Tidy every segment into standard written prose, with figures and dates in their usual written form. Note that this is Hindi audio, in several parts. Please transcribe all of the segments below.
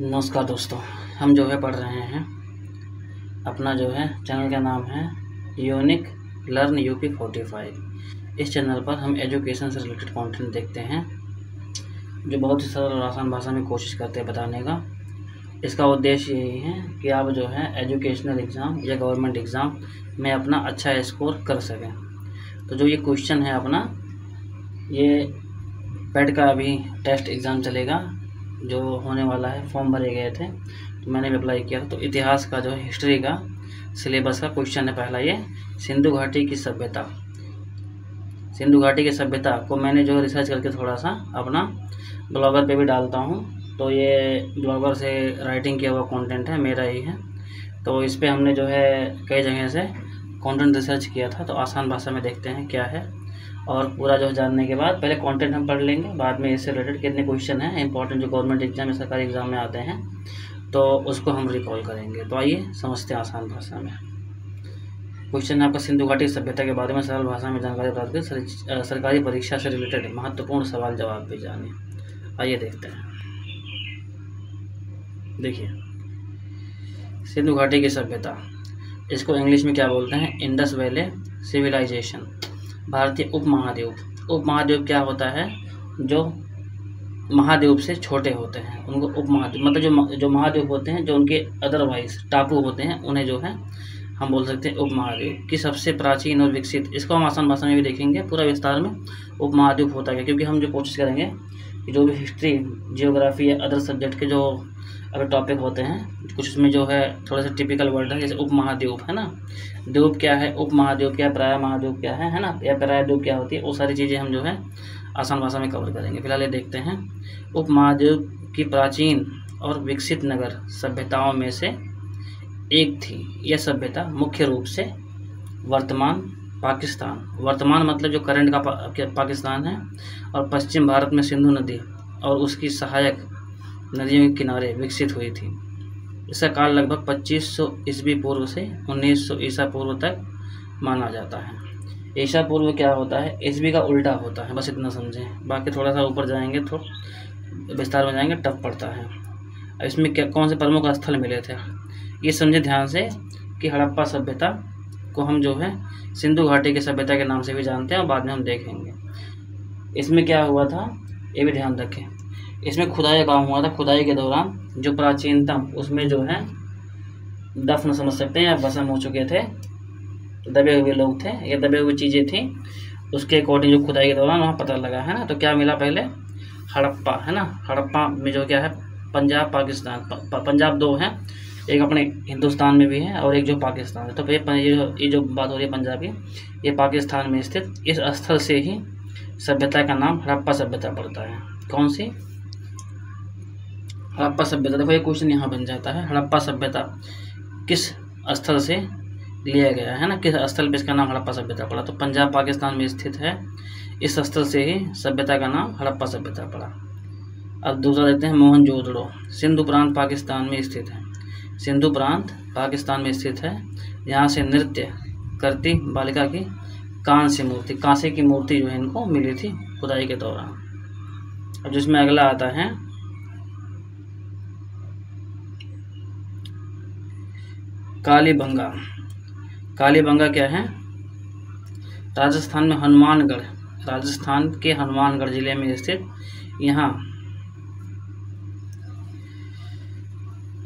नमस्कार दोस्तों, हम जो है पढ़ रहे हैं अपना जो है चैनल का नाम है यूनिक लर्न यूपी 45। इस चैनल पर हम एजुकेशन से रिलेटेड कंटेंट देखते हैं जो बहुत ही सरल और आसान भाषा में कोशिश करते हैं बताने का। इसका उद्देश्य यही है कि आप जो है एजुकेशनल एग्ज़ाम या गवर्नमेंट एग्ज़ाम में अपना अच्छा स्कोर कर सकें। तो जो ये क्वेश्चन है अपना, ये पेड का अभी टेस्ट एग्ज़ाम चलेगा जो होने वाला है। फॉर्म भरे गए थे तो मैंने भी अप्लाई किया था। तो इतिहास का जो है हिस्ट्री का सिलेबस का क्वेश्चन है पहला ये सिंधु घाटी की सभ्यता। सिंधु घाटी की सभ्यता को मैंने जो रिसर्च करके थोड़ा सा अपना ब्लॉगर पे भी डालता हूँ। तो ये ब्लॉगर से राइटिंग किया हुआ कंटेंट है, मेरा ही है। तो इस पर हमने जो है कई जगह से कंटेंट रिसर्च किया था। तो आसान भाषा में देखते हैं क्या है, और पूरा जो जानने के बाद पहले कंटेंट हम पढ़ लेंगे, बाद में इससे रिलेटेड कितने क्वेश्चन हैं इंपॉर्टेंट जो गवर्नमेंट एग्जाम या सरकारी एग्जाम में आते हैं तो उसको हम रिकॉल करेंगे। तो आइए समझते हैं आसान भाषा में। क्वेश्चन है आपका सिंधु घाटी सभ्यता के बारे में सरल भाषा में जानकारी प्राप्त कर सरकारी परीक्षा से रिलेटेड महत्वपूर्ण सवाल जवाब भी जानिए। आइए देखते हैं। देखिए, सिंधु घाटी की सभ्यता, इसको इंग्लिश में क्या बोलते हैं? Indus Valley Civilisation. भारतीय उपमहाद्वीप, उपमहाद्वीप क्या होता है? जो महाद्वीप से छोटे होते हैं उनको उपमहाद्वीप, मतलब जो महाद्वीप होते हैं जो उनके अदरवाइज टापू होते हैं उन्हें जो है हम बोल सकते हैं उपमहाद्वीप की सबसे प्राचीन और विकसित। इसको हम आसान भाषा में भी देखेंगे पूरा विस्तार में उपमहाद्वीप होता है, क्योंकि हम जो कोशिश करेंगे कि जो भी हिस्ट्री, जियोग्राफी या अदर सब्जेक्ट के जो अगर टॉपिक होते हैं कुछ उसमें जो है थोड़ा सा टिपिकल वर्ड है, जैसे उपमहाद्वीप है ना, द्वीप क्या है, उपमहाद्वीप क्या है, प्राय महाद्वीप क्या है ना, या प्रायद्वीप क्या होती है, वो सारी चीज़ें हम जो है आसान भाषा में कवर करेंगे। फिलहाल ये देखते हैं उपमहाद्वीप की प्राचीन और विकसित नगर सभ्यताओं में से एक थी। यह सभ्यता मुख्य रूप से वर्तमान पाकिस्तान, वर्तमान मतलब जो करंट का पाकिस्तान है, और पश्चिम भारत में सिंधु नदी और उसकी सहायक नदियों के किनारे विकसित हुई थी। इसका काल लगभग 2500 ईस्वी पूर्व से 1900 ईसा पूर्व तक माना जाता है। ईसा पूर्व क्या होता है? ईस्वी का उल्टा होता है, बस इतना समझें। बाकी थोड़ा सा ऊपर जाएंगे तो विस्तार में जाएंगे टफ पड़ता है। इसमें क्या कौन से प्रमुख स्थल मिले थे ये समझे ध्यान से कि हड़प्पा सभ्यता को हम जो है सिंधु घाटी की सभ्यता के नाम से भी जानते हैं और बाद में हम देखेंगे। इसमें क्या हुआ था ये भी ध्यान रखें। इसमें खुदाई का काम हुआ था। खुदाई के दौरान जो प्राचीनतम उसमें जो है दफन समझ सकते हैं या भस्म हो चुके थे, दबे हुए लोग थे, ये दबे हुई चीज़ें थी, उसके अकॉर्डिंग जो खुदाई के दौरान वहाँ पता लगा है ना। तो क्या मिला? पहले हड़प्पा है ना। हड़प्पा में जो क्या है पंजाब पाकिस्तान, पंजाब दो हैं, एक अपने हिंदुस्तान में भी है और एक जो पाकिस्तान है। तो ये जो बात हो रही है पंजाब की, ये पाकिस्तान में स्थित इस स्थल से ही सभ्यता का नाम हड़प्पा सभ्यता पड़ता है। कौन सी? हड़प्पा सभ्यता। देखो ये क्वेश्चन यहाँ बन जाता है, हड़प्पा सभ्यता किस स्थल से लिया गया है ना, किस स्थल पे इसका नाम हड़प्पा सभ्यता पड़ा? तो पंजाब पाकिस्तान में स्थित है, इस स्थल से ही सभ्यता का नाम हड़प्पा सभ्यता पड़ा। अब दूसरा देखते हैं मोहनजोदड़ो। सिंधु प्रांत पाकिस्तान में स्थित है, सिंधु प्रांत पाकिस्तान में स्थित है। यहाँ से नृत्य करती बालिका की कांस्य मूर्ति, कांसे की मूर्ति जो है इनको मिली थी खुदाई के दौरान। अब जिसमें अगला आता है कालीबंगा। कालीबंगा क्या है? राजस्थान में हनुमानगढ़, राजस्थान के हनुमानगढ़ जिले में स्थित यहाँ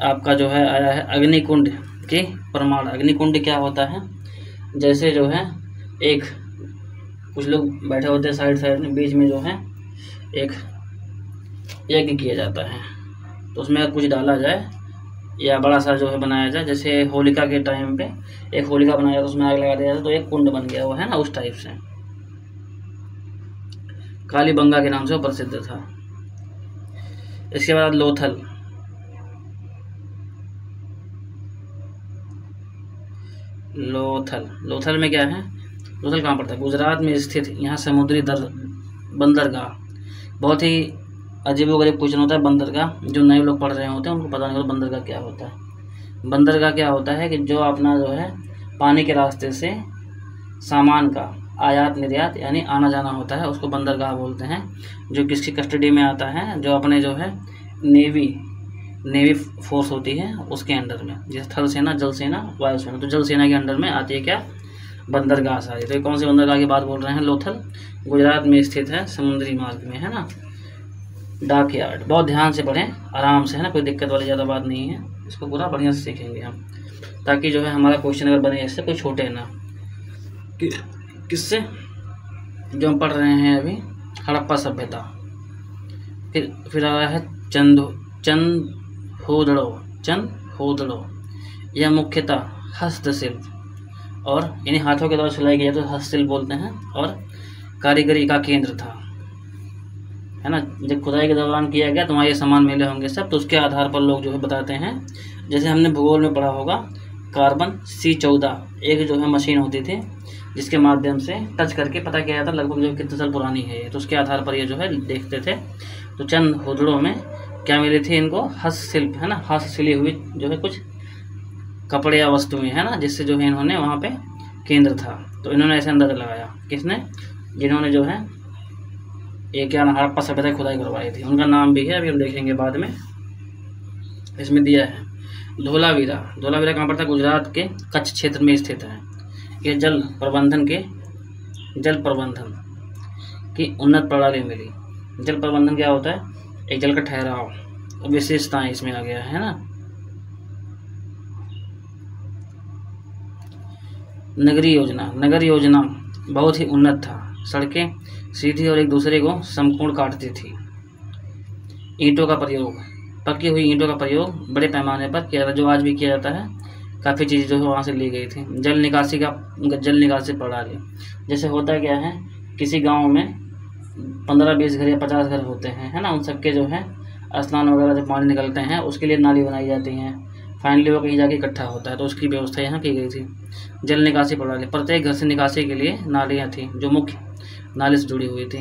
आपका जो है आया है अग्निकुंड के प्रमाण। अग्निकुंड क्या होता है? जैसे जो है एक कुछ लोग बैठे होते हैं साइड में, बीच में जो है एक यज्ञ किया जाता है, तो उसमें कुछ डाला जाए या बड़ा सा जो है बनाया जाए, जैसे होलिका के टाइम पे एक होलिका बनाया तो उसमें आग लगा दिया जाता तो एक कुंड बन गया वो है ना, उस टाइप से कालीबंगा के नाम से वो प्रसिद्ध था। इसके बाद लोथल। लोथल में क्या है? लोथल कहाँ पड़ता है? गुजरात में स्थित यहाँ समुद्री बंदरगाह। बहुत ही अजीबोगरीब क्वेश्चन होता है बंदरगाह, जो नए लोग पढ़ रहे होते हैं उनको पता नहीं होता बंदरगाह क्या होता है। बंदरगाह क्या होता है कि जो अपना जो है पानी के रास्ते से सामान का आयात निर्यात यानी आना जाना होता है, उसको बंदरगाह बोलते हैं। जो किसकी कस्टडी में आता है? जो अपने जो है नेवी नेवी फोर्स होती है उसके अंडर में, जैसे थल सेना, जल सेना, वायु सेना। तो जल सेना के अंडर में आती है क्या, बंदरगाह सारी। तो ये कौन से बंदरगाह की बात बोल रहे हैं, लोथल, गुजरात में स्थित है, समुद्री मार्ग में, है ना। डाक यार्ड, बहुत ध्यान से पढ़ें, आराम से, है ना, कोई दिक्कत वाली ज़्यादा बात नहीं है, इसको पूरा बढ़िया से सीखेंगे हम, ताकि जो है हमारा क्वेश्चन अगर बने इससे कोई छूटे ना। किससे, जो हम पढ़ रहे हैं अभी, हड़प्पा सभ्यता। फिर आ रहा है चंदहोदड़ो, यह मुख्यतः हस्तशिल्प और इन्हीं हाथों के द्वारा सिलाई गया तो हस्तशिल्प बोलते हैं, और कारीगरी का केंद्र था, है ना। जब खुदाई के दौरान किया गया तो वहाँ ये सामान मिले होंगे सब, तो उसके आधार पर लोग जो है बताते हैं। जैसे हमने भूगोल में पढ़ा होगा, कार्बन C14 एक जो है मशीन होती थी, जिसके माध्यम से टच करके पता किया जाता लगभग जो कितने साल पुरानी है ये, तो उसके आधार पर ये जो है देखते थे। तो चंद होदड़ों में क्या मिली थी इनको, हस्तशिल्प, है ना, हाथ से सिली हुई जो है कुछ कपड़े या वस्तुएं, है ना, जिससे जो है इन्होंने वहाँ पे केंद्र था। तो इन्होंने ऐसे अंदाजा लगाया, किसने, जिन्होंने जो है ये क्या हड़प्पा सभ्यता खुदाई करवाई थी, उनका नाम भी है, अभी हम देखेंगे बाद में, इसमें दिया है। धोलावीरा कहाँ पर था, गुजरात के कच्छ क्षेत्र में स्थित है। ये जल प्रबंधन की उन्नत प्रणाली मिली। जल प्रबंधन क्या होता है, एक जल का ठहराव, विशेषताएं इसमें आ गया है ना। नगर योजना बहुत ही उन्नत था, सड़कें सीधी और एक दूसरे को समकोण काटती थी। ईंटों का प्रयोग, पकी हुई ईंटों का प्रयोग बड़े पैमाने पर किया जाता, जो आज भी किया जाता है। काफ़ी चीज़ें जो है वहाँ से ली गई थी। जल निकासी प्रणाली, जैसे होता क्या है, किसी गांव में 15-20 घर या 50 घर होते हैं, है ना, उन सबके जो है स्नान वगैरह जब पानी निकलते हैं उसके लिए नाली बनाई जाती हैं, फाइनली वो कहीं जाके इकट्ठा होता है, तो उसकी व्यवस्था यहाँ की गई थी। जल निकासी प्रणाली, प्रत्येक घर से निकासी के लिए नालियाँ थी, जो मुख्य नाले से जुड़ी हुई थी।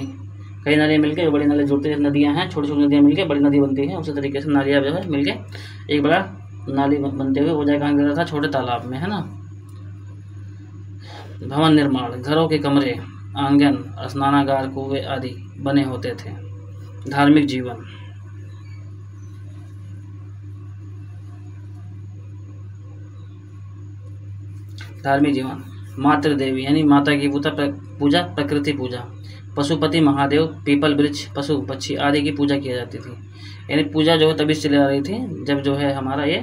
कई नालियाँ मिलकर जो बड़ी नाली जुड़ती है, नदियाँ हैं, छोटी छोटी नदियाँ मिलकर बड़ी नदी बनती है, उसी तरीके से नालियाँ जो है मिलकर एक बड़ा नाली बनते हुए वो जगह कहाँ गिरा था, छोटे तालाब में, है ना। भवन निर्माण, घरों के कमरे, आंगन, स्नानागार, कुएं आदि बने होते थे। धार्मिक जीवन, मातृ देवी यानी माता की पूजा, प्रकृति पूजा, पशुपति महादेव, पीपल वृक्ष, पशु पक्षी आदि की पूजा की जाती थी। यानी पूजा जो है तभी चली आ रही थी जब जो है हमारा ये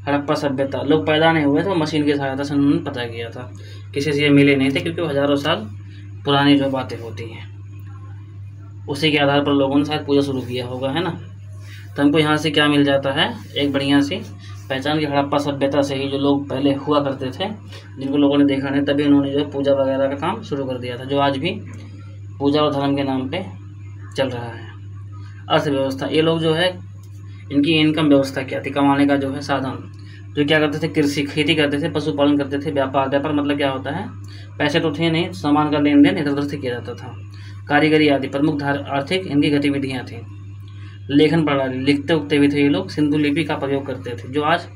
हड़प्पा सभ्यता, लोग पैदा नहीं हुए थे, मशीन की सहायता से उन्होंने पता किया था, किसी से ये मिले नहीं थे, क्योंकि हज़ारों साल पुरानी जो बातें होती हैं उसी के आधार पर लोगों ने शायद पूजा शुरू किया होगा, है ना। तो हमको यहाँ से क्या मिल जाता है, एक बढ़िया सी पहचान की हड़प्पा सभ्यता से ही जो लोग पहले हुआ करते थे, जिनको लोगों ने देखा नहीं, तभी उन्होंने जो पूजा वगैरह का काम शुरू कर दिया था, जो आज भी पूजा और धर्म के नाम पे चल रहा है। अर्थव्यवस्था, ये लोग जो है इनकी इनकम व्यवस्था क्या थी, कमाने का जो है साधन, तो क्या करते थे, कृषि, खेती करते थे, पशुपालन करते थे, व्यापार मतलब क्या होता है, पैसे तो थे नहीं, सामान का लेन देन इधर उधर से किया जाता था। कारीगरी आदि प्रमुख आर्थिक इनकी गतिविधियाँ थी। लेखन प्रणाली, लिखते उखते भी थे ये लोग, सिंधु लिपि का प्रयोग करते थे, जो आज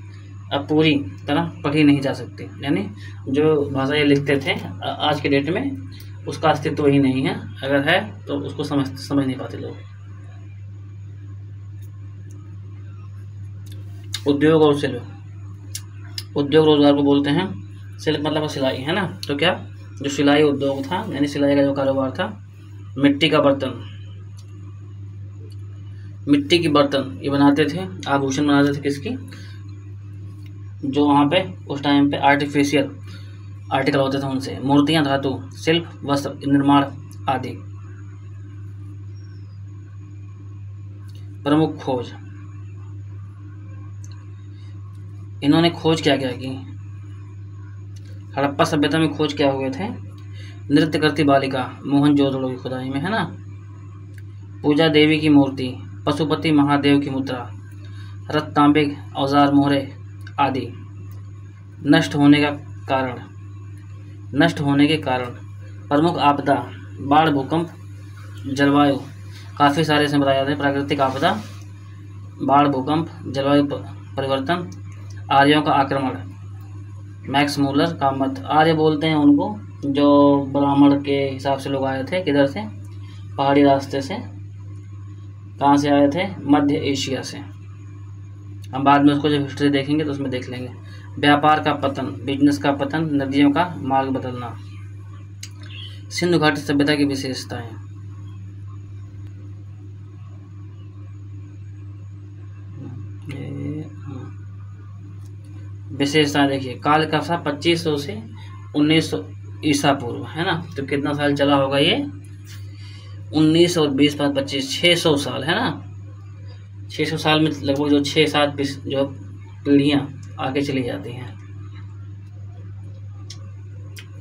अब पूरी तरह पढ़ी नहीं जा सकती, यानी जो भाषा ये लिखते थे आज के डेट में उसका अस्तित्व ही नहीं है, अगर है तो उसको समझ नहीं पाते लोग। उद्योग और शिल्प, उद्योग रोजगार को बोलते हैं, शिल्प मतलब सिलाई, है ना। तो क्या, जो सिलाई उद्योग था यानी सिलाई का जो कारोबार था, मिट्टी के बर्तन ये बनाते थे, आभूषण बनाते थे, किसकी, जो वहाँ पे उस टाइम पे आर्टिफिशियल आर्टिकल होते थे उनसे, मूर्तियाँ, धातु शिल्प, वस्त्र निर्माण आदि। प्रमुख खोज, इन्होंने खोज क्या क्या की, हड़प्पा सभ्यता में खोज क्या हुए थे, नृत्य करती बालिका मोहनजोदड़ो की खुदाई में, है ना, पूजा देवी की मूर्ति, पशुपति महादेव की मुद्रा, रत्न तांबे औजार मोहरे आदि। नष्ट होने के कारण प्रमुख आपदा, बाढ़, भूकंप, जलवायु, काफ़ी सारे से बताया जाता है, प्राकृतिक आपदा, बाढ़, भूकंप, जलवायु परिवर्तन, आर्यों का आक्रमण, मैक्स मूलर का मत, आर्य बोलते हैं उनको जो ब्राह्मण के हिसाब से लोग आए थे, किधर से, पहाड़ी रास्ते से, कहाँ से आए थे, मध्य एशिया से, हम बाद में उसको जब हिस्ट्री देखेंगे तो उसमें देख लेंगे। व्यापार का पतन, बिजनेस का पतन, नदियों का मार्ग बदलना। सिंधु घाटी सभ्यता की विशेषताएं। विशेषताएं देखिए, काल का सा 2500 से 1900 ईसा पूर्व, है ना। तो कितना साल चला होगा ये? 19 और 20 5 25 600 साल, है ना। 600 साल में लगभग जो 6-7 जो पीढ़ियाँ आगे चली जाती हैं।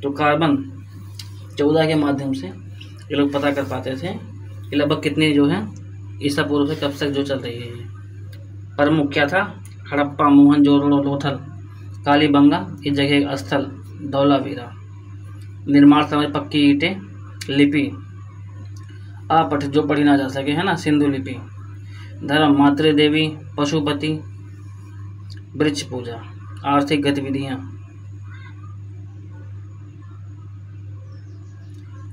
तो कार्बन 14 के माध्यम से ये लोग पता कर पाते थे कि लगभग कितनी जो है ईसा पूर्व से कब तक जो चल रही है ये। प्रमुख क्या था? हड़प्पा, मोहनजोदड़ो, लोथल, कालीबंगा, इस जगह स्थल, धौलावीरा। निर्माण समय पक्की ईंटें, लिपि अपठ जो पढ़ी ना जा सके, है ना, सिंधु लिपि। धर्म मातृ देवी, पशुपति, वृक्ष पूजा। आर्थिक गतिविधियां,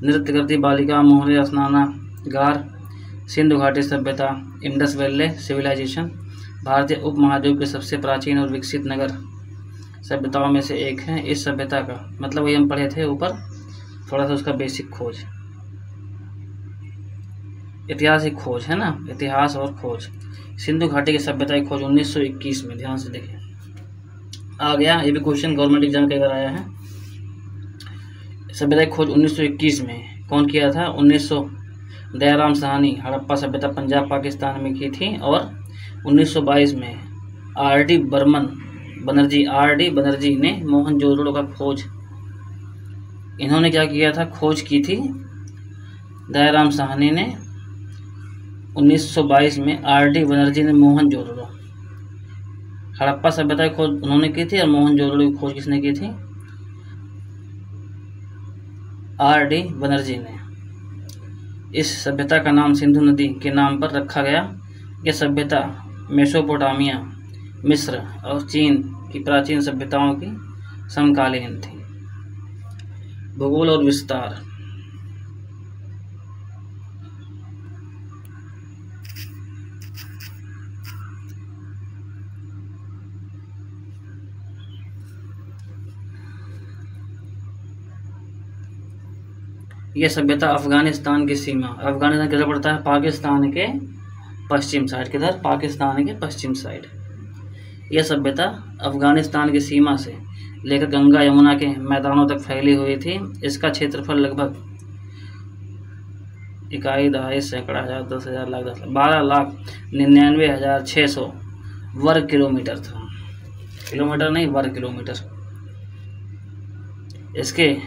नृत्य करती बालिका, मोहरे स्नानागार। सिंधु घाटी सभ्यता, इंडस वैली सिविलाइजेशन भारतीय उपमहाद्वीप के सबसे प्राचीन और विकसित नगर सभ्यताओं में से एक है। इस सभ्यता का मतलब वही हम पढ़े थे ऊपर, थोड़ा सा उसका बेसिक खोज, ऐतिहासिक खोज, है ना, इतिहास और खोज। सिंधु घाटी की सभ्यता की खोज 1921 में, ध्यान से देखें, आ गया। ये भी क्वेश्चन गवर्नमेंट एग्जाम कई बार आया है। सभ्यता की खोज 1921 में कौन किया था? 1900 दयाराम साहनी, हड़प्पा सभ्यता पंजाब पाकिस्तान में की थी। और 1922 में आर.डी. बनर्जी ने मोहनजोदड़ो का खोज, इन्होंने क्या किया था? खोज की थी। दयाराम साहनी ने 1922 में, आर.डी. बनर्जी ने मोहनजोदड़ो, हड़प्पा सभ्यता की खोज उन्होंने की थी और मोहनजोदड़ो की खोज किसने की थी? आर.डी. बनर्जी ने। इस सभ्यता का नाम सिंधु नदी के नाम पर रखा गया। यह सभ्यता मेसोपोटामिया, मिस्र और चीन की प्राचीन सभ्यताओं की समकालीन थी। भूगोल और विस्तार। यह सभ्यता अफगानिस्तान की सीमा, अफगानिस्तान किधर पड़ता है? पाकिस्तान के पश्चिम साइड। किधर? पाकिस्तान के पश्चिम साइड। यह सभ्यता अफगानिस्तान की सीमा से लेकर गंगा यमुना के मैदानों तक फैली हुई थी। इसका क्षेत्रफल लगभग 1 दहाई सैकड़ा हजार 10,000 लाख 12,99,600 वर्ग किलोमीटर था। किलोमीटर नहीं, वर्ग किलोमीटर। इसके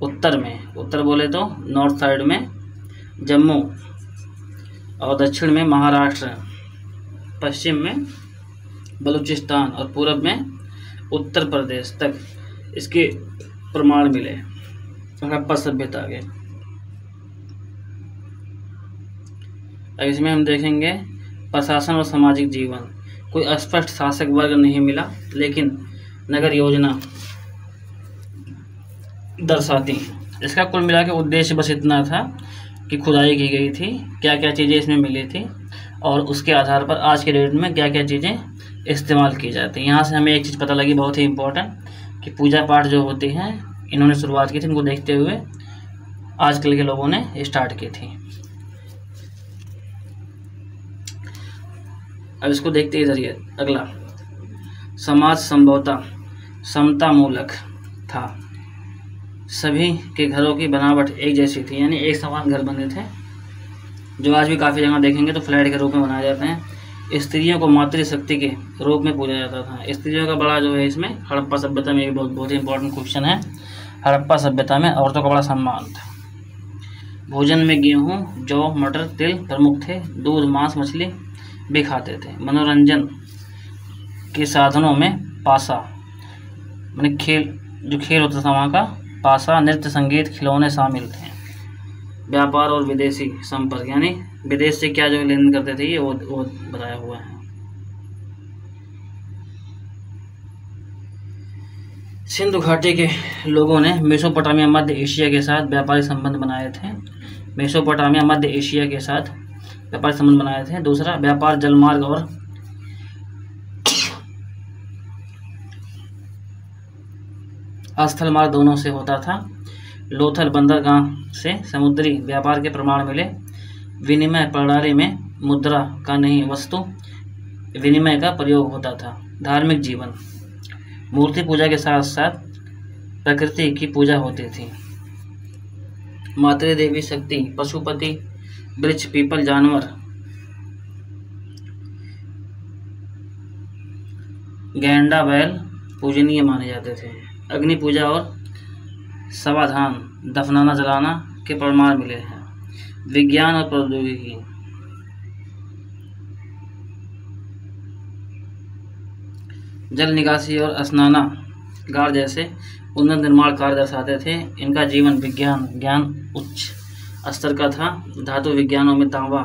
उत्तर में, उत्तर बोले तो नॉर्थ साइड में जम्मू और दक्षिण में महाराष्ट्र, पश्चिम में बलूचिस्तान और पूरब में उत्तर प्रदेश तक इसके प्रमाण मिले। हड़प्पा सभ्यता के। अब इसमें हम देखेंगे प्रशासन और सामाजिक जीवन। कोई स्पष्ट शासक वर्ग नहीं मिला, लेकिन नगर योजना दर्शाती हैं। इसका कुल मिला के उद्देश्य बस इतना था कि खुदाई की गई थी, क्या क्या चीज़ें इसमें मिली थी और उसके आधार पर आज के डेट में क्या क्या चीज़ें इस्तेमाल की जाती हैं। यहाँ से हमें एक चीज़ पता लगी बहुत ही इम्पोर्टेंट, कि पूजा पाठ जो होती हैं इन्होंने शुरुआत की थी, इनको देखते हुए आजकल के लोगों ने स्टार्ट की थी। अब इसको देखते इधर ही। अगला, समाज संभवतः समता मूलक था। सभी के घरों की बनावट एक जैसी थी, यानी एक समान घर बने थे, जो आज भी काफ़ी जगह देखेंगे तो फ्लैट के रूप में बनाए जाते हैं। स्त्रियों को मातृशक्ति के रूप में पूजा जाता था। स्त्रियों का बड़ा जो है इसमें हड़प्पा सभ्यता में भी बहुत ही इंपॉर्टेंट क्वेश्चन है। हड़प्पा सभ्यता में औरतों का बड़ा सम्मान था। भोजन में गेहूँ, जौ, मटर, तिल प्रमुख थे। दूध, मांस, मछली भी खाते थे। मनोरंजन के साधनों में पासा, मैंने जो खेल होता था वहाँ का, पासा, नृत्य, संगीत, खिलौने शामिल थे। व्यापार और विदेशी संपर्क, यानी विदेश से क्या जो लेन करते थे ये वो बताया हुआ है। सिंधु घाटी के लोगों ने मेसोपोटामिया, मध्य एशिया के साथ व्यापारिक संबंध बनाए थे। मेसोपोटामिया, मध्य एशिया के साथ व्यापारिक संबंध बनाए थे। दूसरा, व्यापार जलमार्ग और स्थल मार्ग दोनों से होता था। लोथल बंदरगाह से समुद्री व्यापार के प्रमाण मिले। विनिमय प्रणाली में मुद्रा का नहीं वस्तु विनिमय का प्रयोग होता था। धार्मिक जीवन, मूर्ति पूजा के साथ साथ प्रकृति की पूजा होती थी। मातृ देवी शक्ति, पशुपति, वृक्ष, पीपल, जानवर, गैंडा, बैल पूजनीय माने जाते थे। अग्नि पूजा और समाधान, दफनाना जलाना के प्रमाण मिले हैं। विज्ञान और प्रौद्योगिकी, जल निकासी और स्नानागार जैसे उन्नत निर्माण कार्य दर्शाते थे। इनका जीवन विज्ञान ज्ञान उच्च स्तर का था। धातु विज्ञानों में तांबा,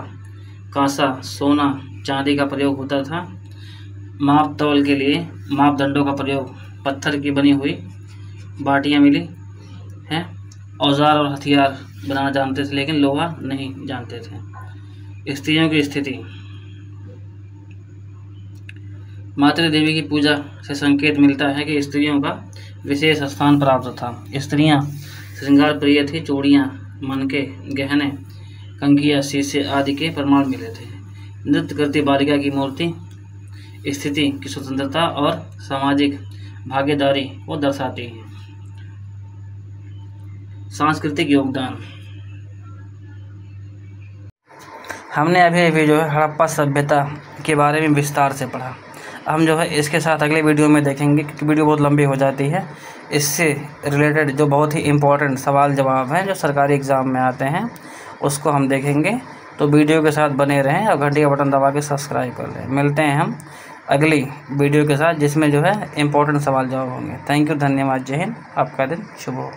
कांसा, सोना, चांदी का प्रयोग होता था। माप तौल के लिए मापदंडों का प्रयोग, पत्थर की बनी हुई बाटियां मिली हैं। औजार और हथियार बनाना जानते थे लेकिन लोहा नहीं जानते थे। स्त्रियों की स्थिति, मातृ देवी की पूजा से संकेत मिलता है कि स्त्रियों का विशेष स्थान प्राप्त था। स्त्रियां श्रृंगार प्रिय थी। चूड़ियाँ, मनके, गहने, कंघियाँ, शीशे आदि के प्रमाण मिले थे। नृत्य करती बालिका की मूर्ति स्थिति की स्वतंत्रता और सामाजिक भागीदारी को दर्शाती है। सांस्कृतिक योगदान, हमने अभी जो है हड़प्पा सभ्यता के बारे में विस्तार से पढ़ा। हम जो है इसके साथ अगले वीडियो में देखेंगे क्योंकि वीडियो बहुत लंबी हो जाती है। इससे रिलेटेड जो बहुत ही इम्पोर्टेंट सवाल जवाब हैं जो सरकारी एग्ज़ाम में आते हैं उसको हम देखेंगे। तो वीडियो के साथ बने रहें और घंटी का बटन दबा के सब्सक्राइब कर लें। मिलते हैं हम अगली वीडियो के साथ जिसमें जो है इम्पोर्टेंट सवाल जवाब होंगे। थैंक यू, धन्यवाद, जय हिंद, आपका दिन शुभ हो।